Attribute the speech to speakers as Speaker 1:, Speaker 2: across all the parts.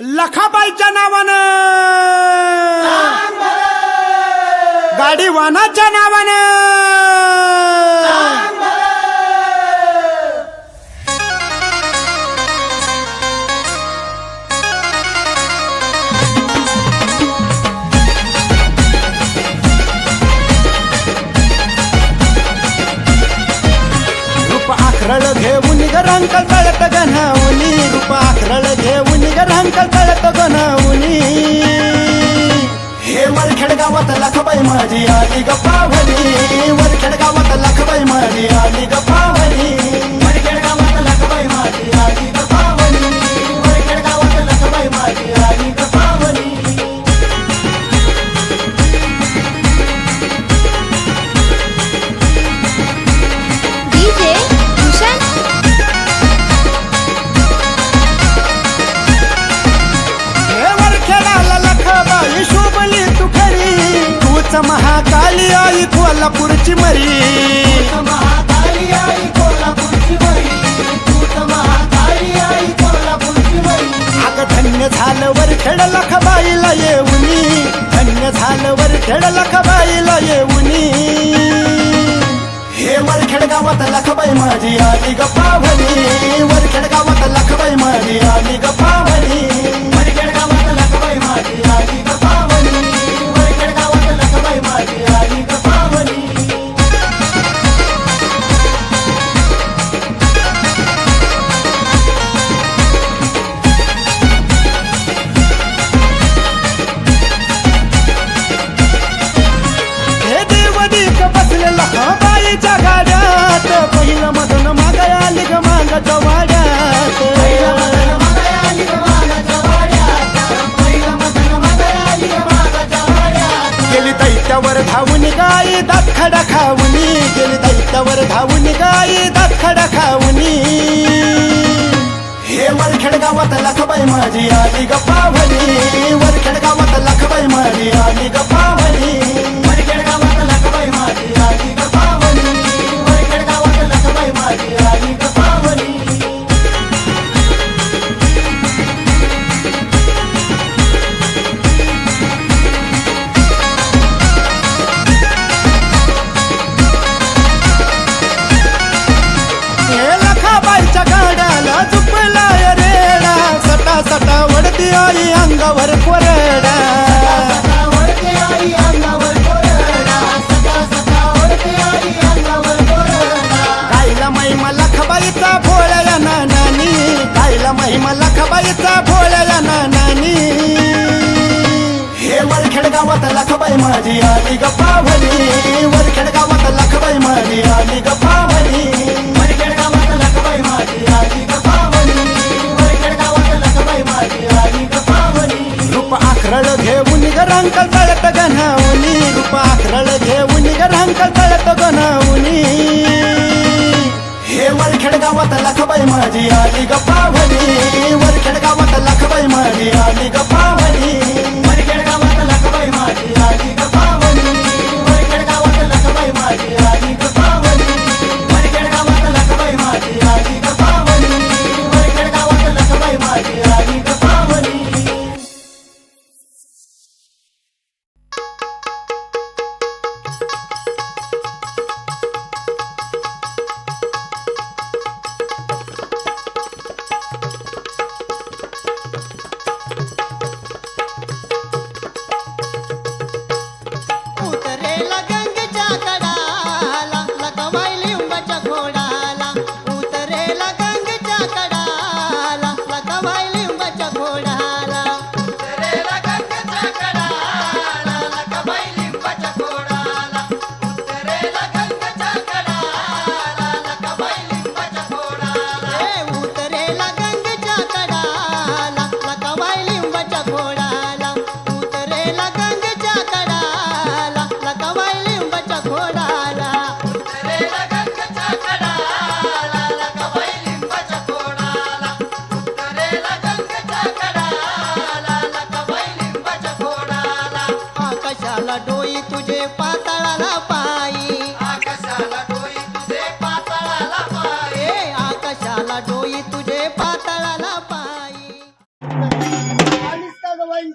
Speaker 1: लखाबाईच्या नावानं गाडी वाहनाच्या नावानं रूप आखरळ घेऊन गरंक तळत गणावणी रूप आखरळ घेऊन गरंक तळत गणावणी हे वरखेड गावात लखबाई माझी आली गप्पावणी वरखेड गावात लखबाई माझी आली गप्पावणी वरखेड गावात लखबाई माझी आली गप्पावणी वरखेड गावात लखबाई माझी आली गप्पावणी
Speaker 2: डीजे भूषण
Speaker 1: हे वरखेडाला लखबाई शोभली तू खरी तूच महाकाली आई कोल्हापूरची मरी महाकाली आई कोल्हापूरची मरी तूच महाकाली आई कोल्हापूरची मरी अग धन्य झालं वरखेड लखबाईला येऊनी धन्य झालं वरखेड लखबाईला येऊनी हे वरखेड गावात लखबाई माझी आली गप्पावणी वरखेड गावात लखबाई माझी आली गप्पावणी वरखेड गावात लखबाई माझी आली गप्पावणी वरखेड गावात लखबाई माझी आली गप्पावणी हे देवदीक बसलेला बाईच्या गाड्यात पहिलं मधून मागा आली ग मागाच्या वाड्यात गेली दैत्यावर धावून गाई दात खडा खाऊनी गेली दैत्यावर धावून गाई दात खडा खाऊनी हे वरखेड गावात लखबाई माझी आली गप्पावणी वरखेड गावात लखबाई माझी आली गप्पावणी वरखेड गावात लखबाई माझी आली गप्पावणी वरखेड गावात लखबाई माझी आली गप्पावणी हे लखाबाईच्या गाड्याला झुपलाय रेडा सटा सटा वडती आई अंगावर कोरडा गायला महिमा लखाबाईचा भोळ्या नानी गायला महिमा लखाबाईचा भोळ्या नानी हे वरखेड गावात लखबाई माझी आली गप्पावणी वरखेड गावात लखबाई माझी आली गप्पावणी वरखेड गावात लखबाई माझी आली गप्पावणी वरखेड गावात लखबाई माझी आली गप्पावणी रूप आखरळ घेऊन गरंक तळत गणावणी रूप आखरळ घेऊन गरंक तळत गणावणी हे वरखेड गावात लखबाई माझी आली गप्पावणी वरखेड गावात लखबाई माझी आली गप्पावणी वरखेड गावात लखबाई माझी आली गप्पावणी वरखेड गावात लखबाई माझी आली गप्पावणी वरखेड गावात लखबाई माझी आली गप्पावणी वरखेड गावात लखबाई माझी आली गप्पावणी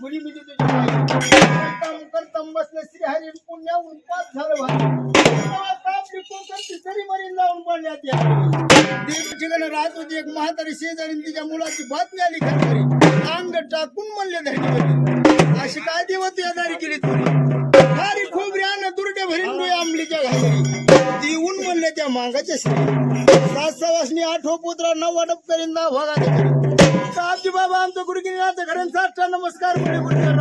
Speaker 3: फुली म्हणजे तुझ्या पायी करतम बसले श्रीहरी पुण्याहून पाच झालं आपली कोकणची तरी मरीन जाऊन पडल्या त्या ठिकाणी राहत होती एक म्हातारी शेजारी तिच्या मुलाची बातमी आली घरी अंग टाकून म्हणले धरणीमध्ये अशी काय दिवस यादारी केली तुरी खारी खोबरी अन्न दुर्गे भरीन डोळे आंबलीच्या घागरी ती ऊन म्हणले त्या मागाच्या श्री सात सवासनी आठव पुत्रा नऊ वाटप करीन ना भोगा आमची बाबा आमचं गुरुगिरीनाथ घरांचा साष्टा नमस्कार मुली गुरुजन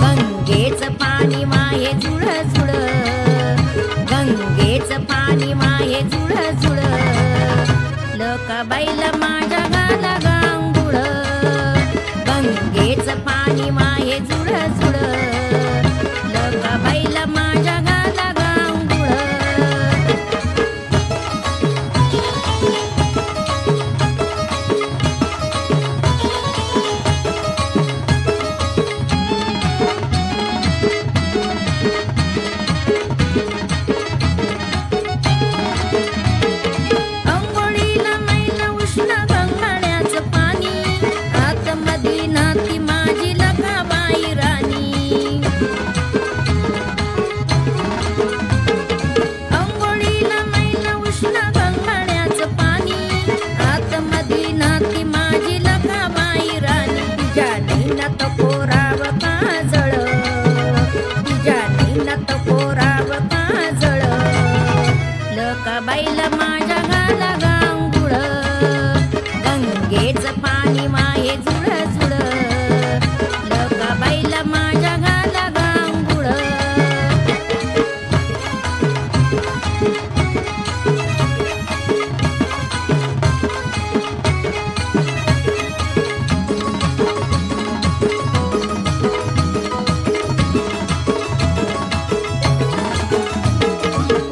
Speaker 2: गंगेचं पाणी माहे जुळ जुळ गंगेचं पाणी माहे जुळ जुळ लका बैल माझ्या गाला गांगुळ गंगेचं पाणी माहे जुळ जुळ लका बैल माझ्या गाला गांगुळ अंघोळीला मैल उष्ण गंगाण्याचं पाणी आतमधी नाती माझी लखाबाई राणी अंघोळीला मैल उष्ण गंगाण्याचं पाणी आतमधी नाती माझी लखाबाई राणी तिच्या नैनात कोराव काजळ तिच्या नैनात कोराव काजळ लका बैल माझ्या गाला गांगुळ गंगेचं पाणी माहे जुळ जुळ लका बैल माझ्या गाला गांगुळ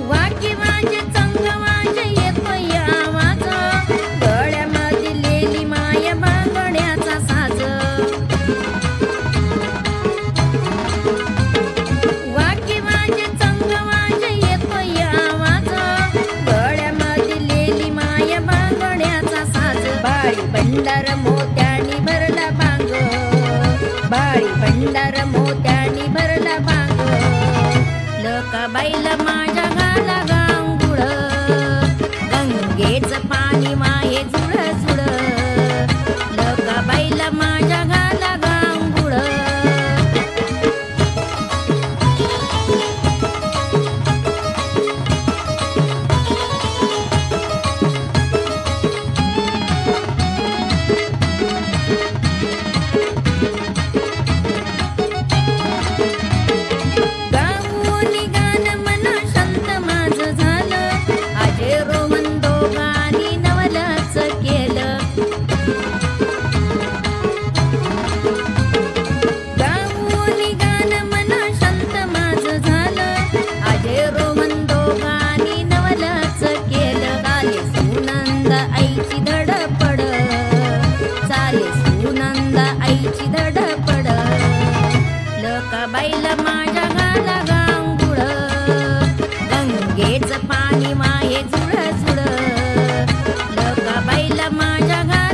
Speaker 2: वाकी माझे चंग माझे येतोय आवाज गळ्यामध्ये लेली माया बांगड्याचा साज वाकी माझे चंग माझे येतोय आवाज गळ्यामध्ये लेली माया बांगड्याचा साज बाळी भंडार मोत्यानी भरला बांग बाळी भंडार मोत्यानी भरला बांग लका बैल माझ्या गाला गांगुळ गंगेचं पाणी माहे जुळ जुळ लका बैल माझ्या गाला गांगुळ गाऊनी गान मना शांत माझं झालं अजय रोहन दोघांनी नवलच केलं गाऊनी गान मना शांत माझं झालं अजय रोहन दोघांनी नवलच केलं चाले सुनंद आईची धडपड चाले सुनंद आईची धडपड लका बैल माझ्या गाला गांगुळ गंगेचं पाणी माहे जुळ जुळ लका बैल माझ्या गाला